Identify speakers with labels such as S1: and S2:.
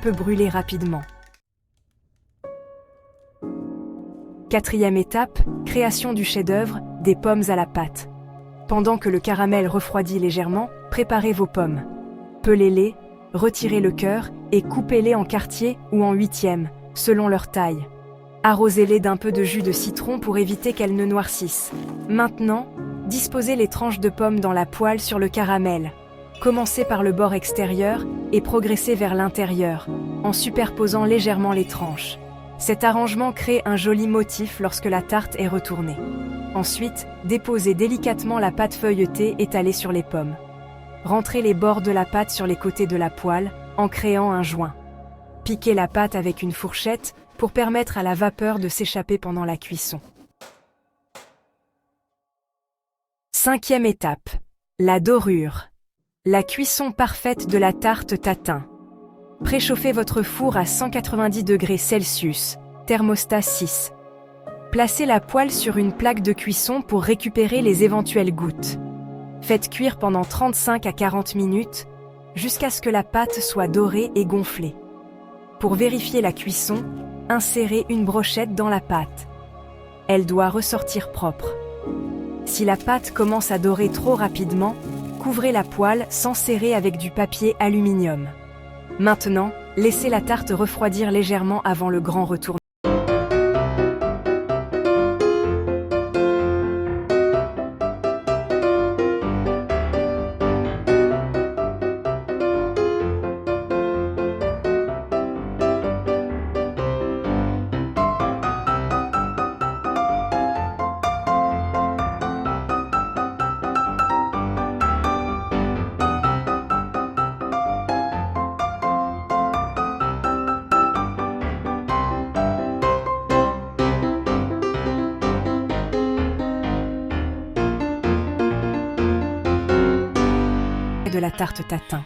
S1: peut brûler rapidement. Quatrième étape, création du chef-d'œuvre, des pommes à la pâte. Pendant que le caramel refroidit légèrement, préparez vos pommes. Pelez-les, retirez le cœur et coupez-les en quartiers ou en huitièmes, selon leur taille. Arrosez-les d'un peu de jus de citron pour éviter qu'elles ne noircissent. Maintenant, disposez les tranches de pommes dans la poêle sur le caramel. Commencez par le bord extérieur et progressez vers l'intérieur, en superposant légèrement les tranches. Cet arrangement crée un joli motif lorsque la tarte est retournée. Ensuite, déposez délicatement la pâte feuilletée étalée sur les pommes. Rentrez les bords de la pâte sur les côtés de la poêle en créant un joint. Piquez la pâte avec une fourchette pour permettre à la vapeur de s'échapper pendant la cuisson. Cinquième étape, la dorure. La cuisson parfaite de la tarte tatin. Préchauffez votre four à 190 degrés Celsius, thermostat 6. Placez la poêle sur une plaque de cuisson pour récupérer les éventuelles gouttes. Faites cuire pendant 35 à 40 minutes, jusqu'à ce que la pâte soit dorée et gonflée. Pour vérifier la cuisson, insérez une brochette dans la pâte. Elle doit ressortir propre. Si la pâte commence à dorer trop rapidement, couvrez la poêle sans serrer avec du papier aluminium. Maintenant, laissez la tarte refroidir légèrement avant le grand retour. De la tarte tatin.